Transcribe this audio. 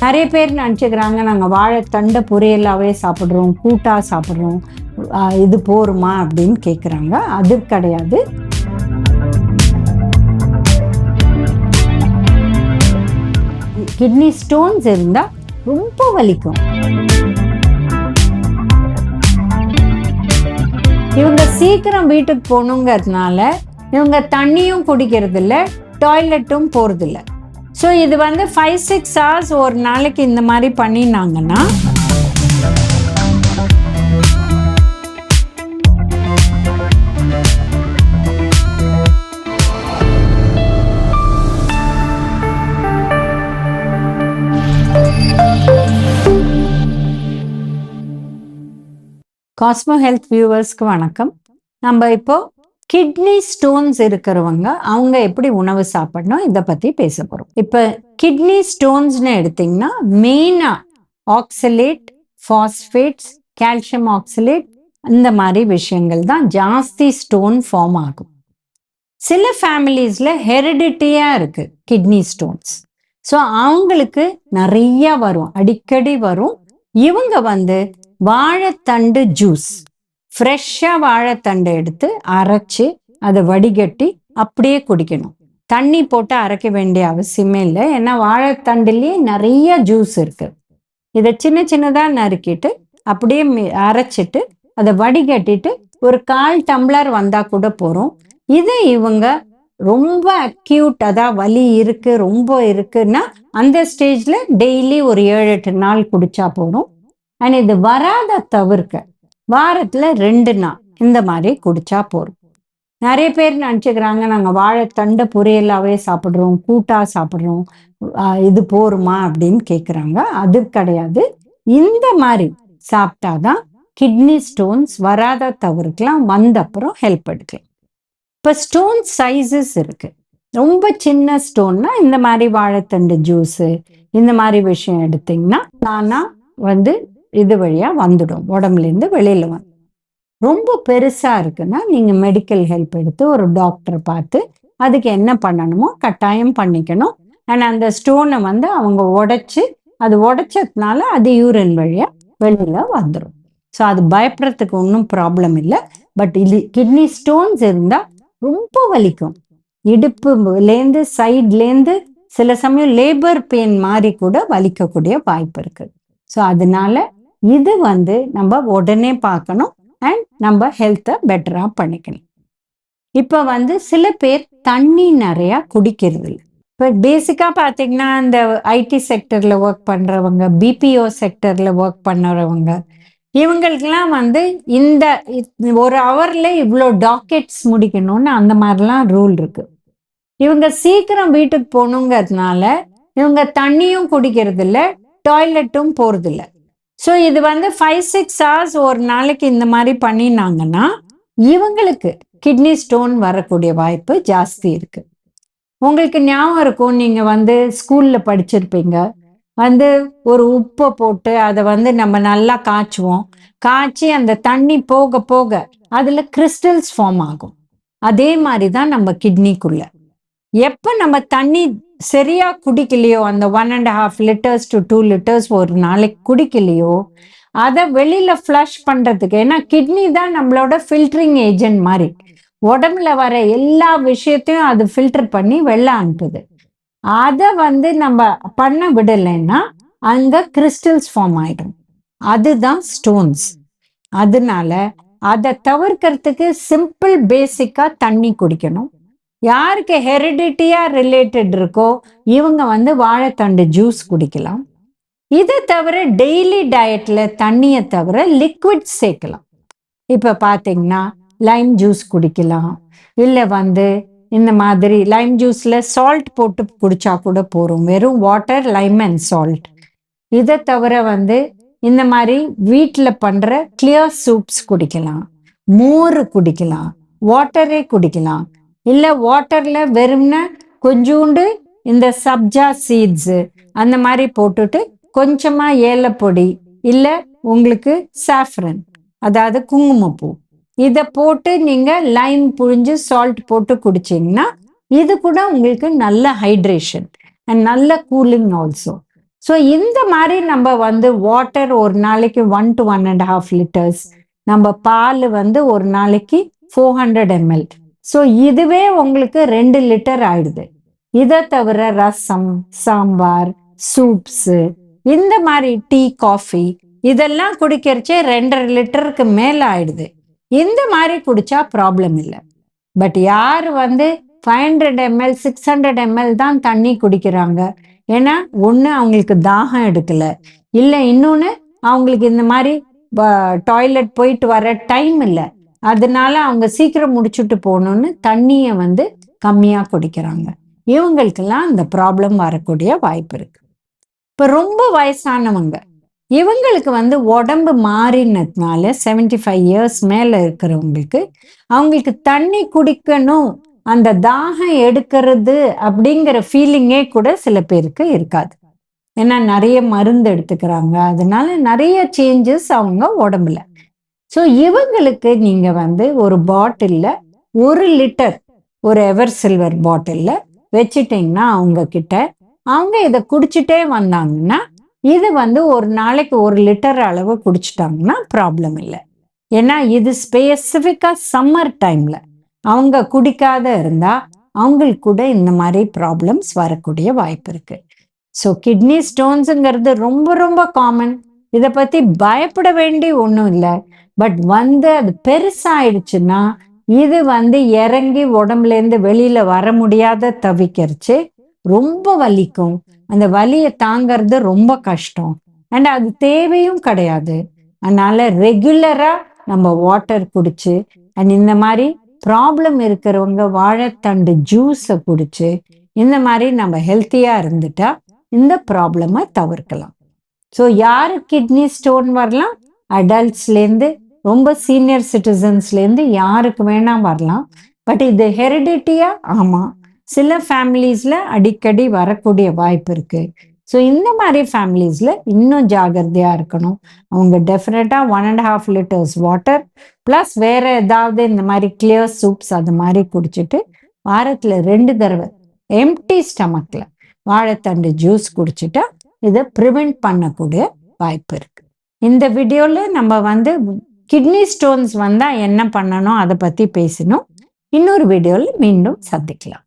நிறைய பேர் நினச்சிக்கிறாங்க நாங்கள் வாழைத்தண்டை பொரியலாகவே சாப்பிட்றோம், கூட்டாக சாப்பிட்றோம், இது போருமா அப்படின்னு கேட்குறாங்க. அது கிடையாது. கிட்னி ஸ்டோன்ஸ் இருந்தால் ரொம்ப வலிக்கும். இவங்க சீக்கிரம் வீட்டுக்கு போகணுங்கிறதுனால இவங்க தண்ணியும் குடிக்கிறதில்ல, டாய்லெட்டும் போகிறதில்ல. ஸோ இது 5-6 hours ஒரு நாளைக்கு இந்த மாதிரி பண்ணினாங்கன்னா காஸ்மோ ஹெல்த் வியூவர்ஸ்க்கு வணக்கம். நம்ம இப்போ கிட்னி ஸ்டோன்ஸ் இருக்கிறவங்க அவங்க எப்படி உணவு சாப்பிடணும் இதை பற்றி பேச போகிறோம். இப்போ கிட்னி ஸ்டோன்ஸ்னு எடுத்திங்கன்னா மெயினாக ஆக்சலேட், ஃபாஸ்பேட்ஸ், கால்சியம் ஆக்சலேட் இந்த மாதிரி விஷயங்கள் தான் ஜாஸ்தி ஸ்டோன் ஃபார்ம் ஆகும். சில ஃபேமிலிஸில் ஹெரிடிட்டியாக இருக்குது கிட்னி ஸ்டோன்ஸ். ஸோ அவங்களுக்கு நிறைய வரும், அடிக்கடி வரும். இவங்க வாழைத்தண்டு ஜூஸ், ஃப்ரெஷ்ஷாக வாழைத்தண்டை எடுத்து அரைச்சி அதை வடிகட்டி அப்படியே குடிக்கணும். தண்ணி போட்டு அரைக்க வேண்டிய அவசியமே இல்லை. ஏன்னா வாழைத்தண்டுலேயே நிறைய ஜூஸ் இருக்குது. இதை சின்ன சின்னதாக நறுக்கிட்டு அப்படியே அரைச்சிட்டு அதை வடிகட்டிட்டு ஒரு 1/4 டம்ளர் வந்தால் கூட போகிறோம். இதை இவங்க ரொம்ப அக்யூட், அதான் வலி இருக்குது ரொம்ப இருக்குன்னா அந்த ஸ்டேஜில் டெய்லி ஒரு 7-8 நாள் குடிச்சா போகிறோம். அண்ட் இது வராத தவிர்க்க வாரத்தில் 2 நாள் இந்த மாதிரி குடிச்சா போகிறோம். நிறைய பேர் நினச்சிக்கிறாங்க நாங்கள் வாழைத்தண்டை பொரியலாகவே சாப்பிட்றோம், கூட்டாக சாப்பிட்றோம், இது போருமா அப்படின்னு கேட்குறாங்க. அது கிடையாது. இந்த மாதிரி சாப்பிட்டாதான் கிட்னி ஸ்டோன்ஸ் வராத தவிர்க்கலாம், வந்தப்புறம் ஹெல்ப் எடுக்கலாம். இப்போ ஸ்டோன் சைஸஸ் இருக்குது. ரொம்ப சின்ன ஸ்டோன்னா இந்த மாதிரி வாழைத்தண்டு ஜூஸு இந்த மாதிரி விஷயம் எடுத்திங்கன்னா தானாக இது வழியாக வந்துடும், உடம்புலேருந்து வெளியில் வந்து. ரொம்ப பெருசாக இருக்குன்னா நீங்கள் மெடிக்கல் ஹெல்ப் எடுத்து ஒரு டாக்டரை பார்த்து அதுக்கு என்ன பண்ணணுமோ கட்டாயம் பண்ணிக்கணும். அண்ட் அந்த ஸ்டோனை அவங்க உடைச்சி, அது உடைச்சதுனால அது யூரின் வழியாக வெளியில் வந்துடும். ஸோ அது பயப்படுறதுக்கு ஒன்றும் ப்ராப்ளம் இல்லை. பட் இது கிட்னி ஸ்டோன்ஸ் இருந்தால் ரொம்ப வலிக்கும். இடுப்புலேருந்து சைட்லேருந்து சில சமயம் லேபர் பெயின் மாதிரி கூட வலிக்கக்கூடிய வாய்ப்பு இருக்குது. ஸோ அதனால இது நம்ம உடனே பார்க்கணும் அண்ட் நம்ம ஹெல்த்தை பெட்டராக பண்ணிக்கணும். இப்போ சில பேர் தண்ணி நிறையா குடிக்கிறது இல்லை. இப்போ பேசிக்காக பார்த்தீங்கன்னா இந்த ஐடி செக்டரில் ஒர்க் பண்ணுறவங்க, பிபிஓ செக்டரில் ஒர்க் பண்ணுறவங்க, இவங்களுக்கெல்லாம் இந்த 1 ஹவரில் இவ்வளோ டாக்கெட்ஸ் முடிக்கணும்னு அந்த மாதிரிலாம் ரூல் இருக்குது. இவங்க சீக்கிரம் வீட்டுக்கு போகணுங்கிறதுனால இவங்க தண்ணியும் குடிக்கிறதில்ல, டாய்லெட்டும் போகிறதில்ல. ஸோ இது 5-6 hours ஒரு நாளைக்கு இந்த மாதிரி பண்ணினாங்கன்னா இவங்களுக்கு கிட்னி ஸ்டோன் வரக்கூடிய வாய்ப்பு ஜாஸ்தி இருக்குது. உங்களுக்கு ஞாபகம் இருக்கும், நீங்கள் ஸ்கூலில் படிச்சிருப்பீங்க. ஒரு உப்பை போட்டு அதை நம்ம நல்லா காய்ச்சுவோம். காய்ச்சி அந்த தண்ணி போக போக அதில் கிறிஸ்டல்ஸ் ஃபார்ம் ஆகும். அதே மாதிரி தான் நம்ம கிட்னிக்குள்ள. எப்போ நம்ம தண்ணி சரியா குடிக்கலையோ, அந்த 1.5 liters to 2 liters ஒரு நாளைக்கு குடிக்கலையோ, அதை வெளியில ஃப்ளஷ் பண்றதுக்கு, ஏன்னா கிட்னி தான் நம்மளோட ஃபில்டரிங் ஏஜென்ட் மாதிரி, உடம்புல வர எல்லா விஷயத்தையும் அது ஃபில்டர் பண்ணி வெளில அனுப்புது. அதை நம்ம பண்ண விடலைன்னா அங்க கிறிஸ்டல்ஸ் ஃபார்ம் ஆயிடும். அதுதான் ஸ்டோன்ஸ். அதனால அதை தவிர்க்கிறதுக்கு சிம்பிள் பேசிக்கா தண்ணி குடிக்கணும். யாருக்கு ஹெரிடிட்டியா ரிலேட்டட் இருக்கோ இவங்க வாழைத்தண்டு ஜூஸ் குடிக்கலாம். இதை தவிர டெய்லி டயட்ல தண்ணியை தவிர லிக்விட் சேர்க்கலாம். இப்போ பார்த்தீங்கன்னா லைம் ஜூஸ் குடிக்கலாம். இல்லை இந்த மாதிரி லைம் ஜூஸில் சால்ட் போட்டு குடிச்சா கூட போகிறோம். வெறும் வாட்டர், லைம் அண்ட் சால்ட். இதை தவிர இந்த மாதிரி வீட்டில் பண்ணுற கிளியர் சூப்ஸ் குடிக்கலாம், மோர் குடிக்கலாம், வாட்டரே குடிக்கலாம். இல்லை வாட்டரில் வெறும்னா கொஞ்சோண்டு இந்த சப்ஜா சீட்ஸு அந்த மாதிரி போட்டுட்டு கொஞ்சமாக ஏலப்பொடி, இல்லை உங்களுக்கு சாஃப்ரன், அதாவது குங்குமப்பூ, இதை போட்டு நீங்கள் லைம் புழிஞ்சு சால்ட் போட்டு குடிச்சிங்கன்னா இது கூட உங்களுக்கு நல்ல ஹைட்ரேஷன் அண்ட் நல்ல கூலிங் ஆல்சோ. ஸோ இந்த மாதிரி நம்ம வந்து வாட்டர் ஒரு நாளைக்கு 1 to 1.5 லிட்டர்ஸ், நம்ம பால் வந்து ஒரு நாளைக்கு 400 ml. ஸோ இதுவே உங்களுக்கு 2 லிட்டர் ஆயிடுது. இதை தவிர ரசம், சாம்பார், சூப்ஸு, இந்த மாதிரி டீ, காஃபி இதெல்லாம் குடிக்கிறச்சே 2.5 லிட்டருக்கு மேலே ஆயிடுது. இந்த மாதிரி குடிச்சா ப்ராப்ளம் இல்லை. பட் யார் வந்து 500 ml 600 ml தான் தண்ணி குடிக்கிறாங்க, ஏன்னா ஒன்று அவங்களுக்கு தாகம் எடுக்கல, இல்லை இன்னொன்று அவங்களுக்கு இந்த மாதிரி டாய்லெட் போயிட்டு வர டைம் இல்லை, அதனால அவங்க சீக்கிரம் முடிச்சுட்டு போகணுன்னு தண்ணியை வந்து கம்மியாக குடிக்கிறாங்க. இவங்களுக்கெல்லாம் இந்த ப்ராப்ளம் வரக்கூடிய வாய்ப்பு இருக்கு. இப்போ ரொம்ப வயசானவங்க, இவங்களுக்கு வந்து உடம்பு மாறினதுனால 75 இயர்ஸ் மேலே இருக்கிறவங்களுக்கு அவங்களுக்கு தண்ணி குடிக்கணும், அந்த தாகம் எடுக்கிறது அப்படிங்கிற ஃபீலிங்கே கூட சில பேருக்கு இருக்காது. ஏன்னா நிறைய மருந்து எடுத்துக்கிறாங்க, அதனால நிறைய சேஞ்சஸ் அவங்க உடம்புல. ஸோ இவங்களுக்கு நீங்க வந்து ஒரு பாட்டில்ல 1 லிட்டர் ஒரு எவர் சில்வர் பாட்டில்ல வச்சுட்டீங்கன்னா அவங்க கிட்ட, அவங்க இதை குடிச்சிட்டே வந்தாங்கன்னா இது வந்து ஒரு நாளைக்கு 1 லிட்டர் அளவு குடிச்சிட்டாங்கன்னா ப்ராப்ளம் இல்லை. ஏன்னா இது ஸ்பெசிஃபிக்கா சம்மர் டைம்ல அவங்க குடிக்காத இருந்தா அவங்களுக்கு கூட இந்த மாதிரி ப்ராப்ளம்ஸ் வரக்கூடிய வாய்ப்பு இருக்கு. ஸோ கிட்னி ஸ்டோன்ஸுங்கிறது ரொம்ப ரொம்ப காமன். இதை பத்தி பயப்பட வேண்டிய ஒன்றும் இல்லை. பட் வந்து அது பெருசாயிடுச்சுன்னா இது வந்து இறங்கி உடம்புலேருந்து வெளியில வர முடியாத தவிக்கிறச்சு ரொம்ப வலிக்கும். அந்த வலியை தாங்கிறது ரொம்ப கஷ்டம், அண்ட் அது தேவையும் கிடையாது. அதனால ரெகுலரா நம்ம வாட்டர் குடிச்சு, அண்ட் இந்த மாதிரி ப்ராப்ளம் இருக்கிறவங்க வாழைத்தண்டு ஜூஸை குடிச்சு இந்த மாதிரி நம்ம ஹெல்த்தியா இருந்துட்டா இந்த ப்ராப்ளமை தவிர்க்கலாம். ஸோ யாரு கிட்னி ஸ்டோன் வரலாம், அடல்ட்ஸ்லேருந்து ரொம்ப சீனியர் சிட்டிசன்ஸ்லேருந்து யாருக்கு வேணா வரலாம். பட் இது ஹெரிடிட்டியா, ஆமாம், சில ஃபேமிலிஸில் அடிக்கடி வரக்கூடிய வாய்ப்பு இருக்கு. ஸோ இந்த மாதிரி ஃபேமிலிஸில் இன்னும் ஜாகிரதையாக இருக்கணும். அவங்க டெஃபினட்டாக 1.5 லிட்டர்ஸ் வாட்டர் ப்ளஸ் வேற ஏதாவது இந்த மாதிரி கிளியர் சூப்ஸ் அது மாதிரி குடிச்சிட்டு வாரத்தில் 2 தடவை எம்டி ஸ்டமக்கில் வாழைத்தண்டு ஜூஸ் குடிச்சிட்டா இதை ப்ரிவெண்ட் பண்ணக்கூடிய வாய்ப்பு இருக்கு. இந்த வீடியோவில் நம்ம வந்து கிட்னி ஸ்டோன்ஸ் வந்தால் என்ன பண்ணணும் அதை பற்றி பேசினோம். இன்னொரு வீடியோவில் மீண்டும் சந்திக்கலாம்.